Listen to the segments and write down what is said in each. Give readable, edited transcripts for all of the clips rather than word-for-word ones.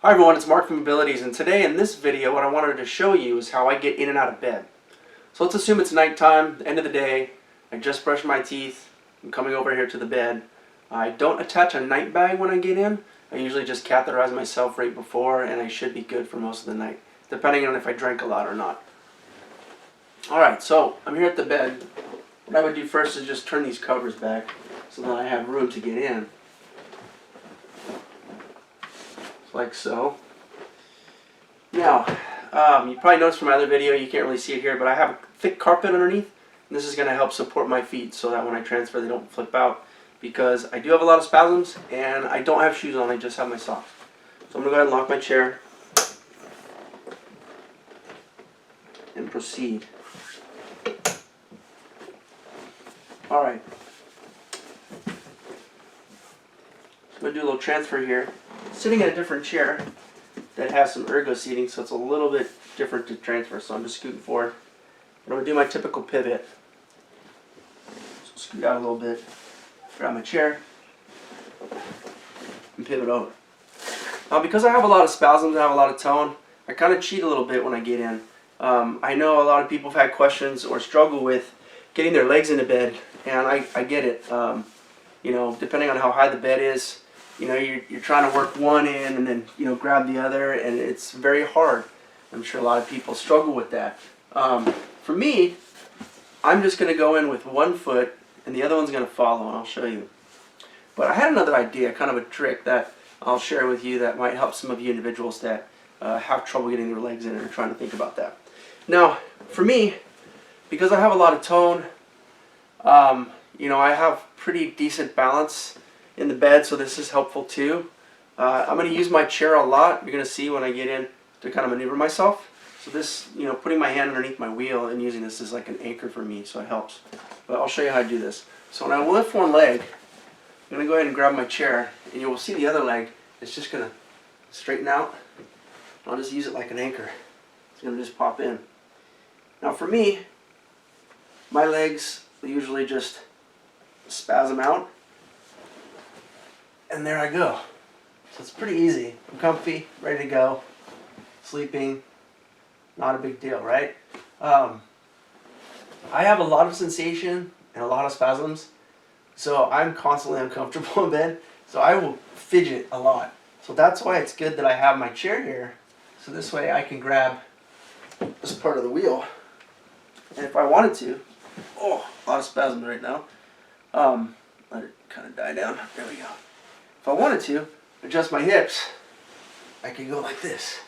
Hi everyone, it's Mark from Abilities, and today in this video what I wanted to show you is how I get in and out of bed. So let's assume it's nighttime, end of the day, I just brushed my teeth, I'm coming over here to the bed. I don't attach a night bag when I get in. I usually just catheterize myself right before and I should be good for most of the night, depending on if I drank a lot or not. Alright, so I'm here at the bed. What I would do first is just turn these covers back so that I have room to get in. Like so. Now, you probably noticed from my other video, you can't really see it here, but I have a thick carpet underneath, and this is going to help support my feet so that when I transfer they don't flip out, because I do have a lot of spasms and I don't have shoes on, I just have my socks. So I'm going to go ahead and lock my chair and proceed. Alright. So I'm going to do a little transfer here. Sitting in a different chair that has some ergo seating, so it's a little bit different to transfer, so I'm just scooting forward. I'm going to do my typical pivot. So scoot out a little bit, grab my chair, and pivot over. Now because I have a lot of spasms and I have a lot of tone, I kind of cheat a little bit when I get in. I know a lot of people have had questions or struggle with getting their legs into bed, and I get it. You know, depending on how high the bed is, you know, you're trying to work one in and then, you know, grab the other, and it's very hard. I'm sure a lot of people struggle with that. For me, I'm just going to go in with one foot and the other one's going to follow, and I'll show you. But I had another idea, kind of a trick that I'll share with you that might help some of you individuals that have trouble getting their legs in and are trying to think about that. Now, for me, because I have a lot of tone, you know, I have pretty decent balance in the bed, so this is helpful too. I'm going to use my chair a lot. You're going to see when I get in to kind of maneuver myself. So this, you know, putting my hand underneath my wheel and using this is like an anchor for me, so it helps. But I'll show you how to do this. So when I lift one leg, I'm going to go ahead and grab my chair, and you will see the other leg. It's just going to straighten out. I'll just use it like an anchor. It's going to just pop in. Now for me, my legs usually just spasm out. And there I go. So it's pretty easy. I'm comfy, ready to go, sleeping, not a big deal, right? I have a lot of sensation and a lot of spasms, so I'm constantly uncomfortable in bed, so I will fidget a lot. So that's why it's good that I have my chair here, so this way I can grab this part of the wheel, and if I wanted to, oh, a lot of spasms right now, let it kind of die down, there we go. If I wanted to adjust my hips, I could go like this.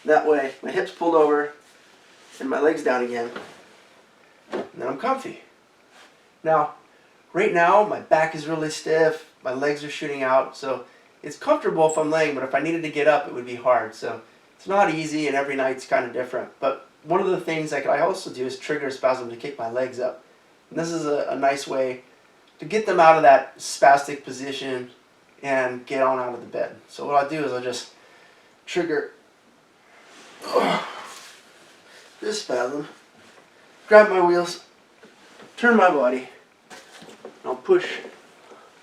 That way, my hips pulled over and my legs down again, and then I'm comfy. Now, right now, my back is really stiff, my legs are shooting out, so it's comfortable if I'm laying, but if I needed to get up, it would be hard. So it's not easy, and every night's kind of different. But one of the things that I also do is trigger a spasm to kick my legs up. And this is a nice way to get them out of that spastic position and get on out of the bed. So what I'll do is I'll just trigger this spasm, grab my wheels, turn my body, and I'll push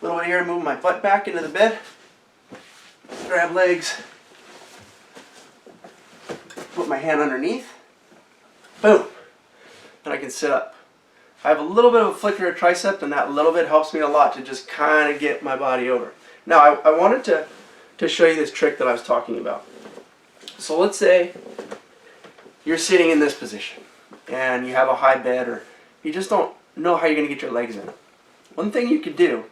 a little bit here, move my butt back into the bed, grab legs, put my hand underneath, boom, and I can sit up. I have a little bit of a flicker of tricep, and that little bit helps me a lot to just kind of get my body over. Now, I wanted to show you this trick that I was talking about. So let's say you're sitting in this position, and you have a high bed, or you just don't know how you're going to get your legs in. One thing you could do,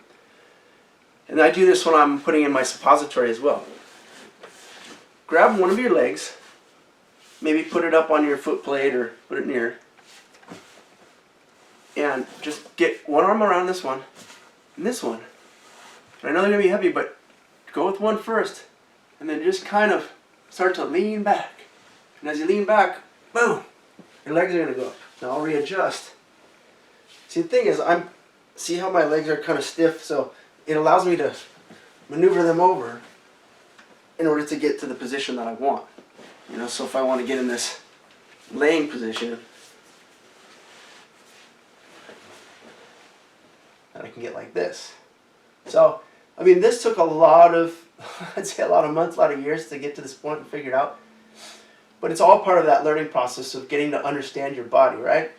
and I do this when I'm putting in my suppository as well, grab one of your legs, maybe put it up on your foot plate or put it near, and just get one arm around this one and this one. And I know they're going to be heavy, but go with one first, and then just kind of start to lean back. And as you lean back, boom, your legs are going to go up. Now I'll readjust. See, the thing is, see how my legs are kind of stiff, so it allows me to maneuver them over in order to get to the position that I want. You know, so if I want to get in this laying position, and I can get like this. So I mean, this took a lot of, I'd say a lot of months, a lot of years to get to this point and figure it out. But it's all part of that learning process of getting to understand your body, right?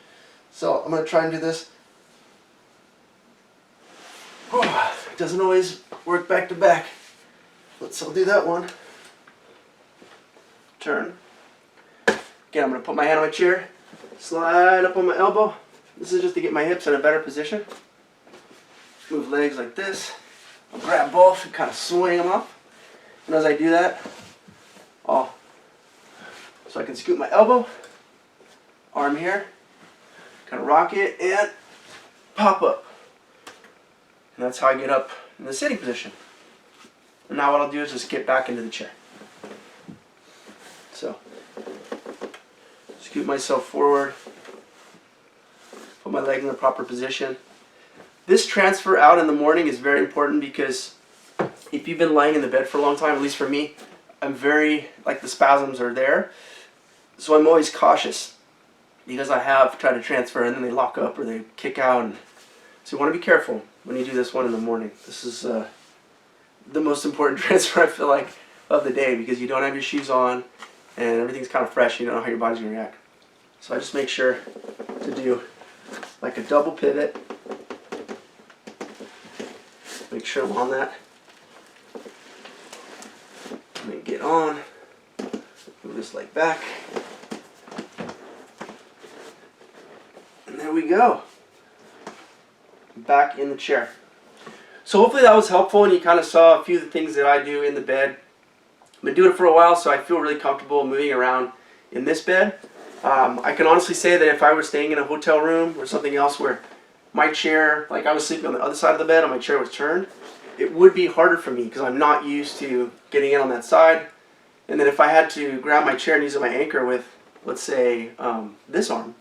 So I'm going to try and do this. It doesn't always work back to back. I'll do that one. Turn. Again, I'm going to put my hand on my chair, slide up on my elbow. This is just to get my hips in a better position. Move legs like this. I'll grab both and kind of swing them up. And as I do that, so I can scoop my elbow, arm here, kind of rock it, and pop up. And that's how I get up in the sitting position. And now what I'll do is just get back into the chair. So, scoop myself forward, put my leg in the proper position. This transfer out in the morning is very important because if you've been lying in the bed for a long time, at least for me, I'm very, like the spasms are there. So I'm always cautious because I have tried to transfer and then they lock up or they kick out. And so you want to be careful when you do this one in the morning. This is the most important transfer I feel like of the day because you don't have your shoes on and everything's kind of fresh. You don't know how your body's going to react. So I just make sure to do like a double pivot. Make sure I'm on that. And then get on. Move this leg back. And there we go. Back in the chair. So hopefully that was helpful and you kind of saw a few of the things that I do in the bed. I've been doing it for a while, so I feel really comfortable moving around in this bed. I can honestly say that if I were staying in a hotel room or something else where my chair, like I was sleeping on the other side of the bed and my chair was turned, it would be harder for me because I'm not used to getting in on that side. And then if I had to grab my chair and use it my anchor with, let's say, this arm,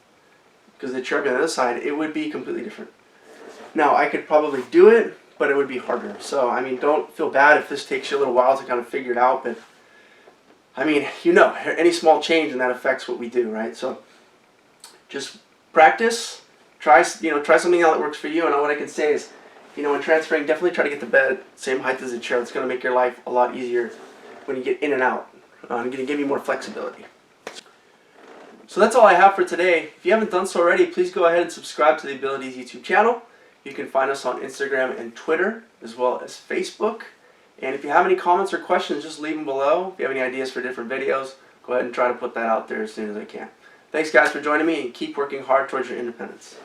because the chair would be on the other side, it would be completely different. Now, I could probably do it, but it would be harder. So, I mean, don't feel bad if this takes you a little while to kind of figure it out, but, I mean, you know, any small change and that affects what we do, right? So, just practice, try something out that works for you, and what I can say is, you know, when transferring, definitely try to get the bed same height as the chair. It's going to make your life a lot easier when you get in and out. I'm going to give you more flexibility. So that's all I have for today. If you haven't done so already, please go ahead and subscribe to the Abilities YouTube channel. You can find us on Instagram and Twitter, as well as Facebook. And if you have any comments or questions, just leave them below. If you have any ideas for different videos, go ahead and try to put that out there as soon as I can. Thanks guys for joining me, and keep working hard towards your independence.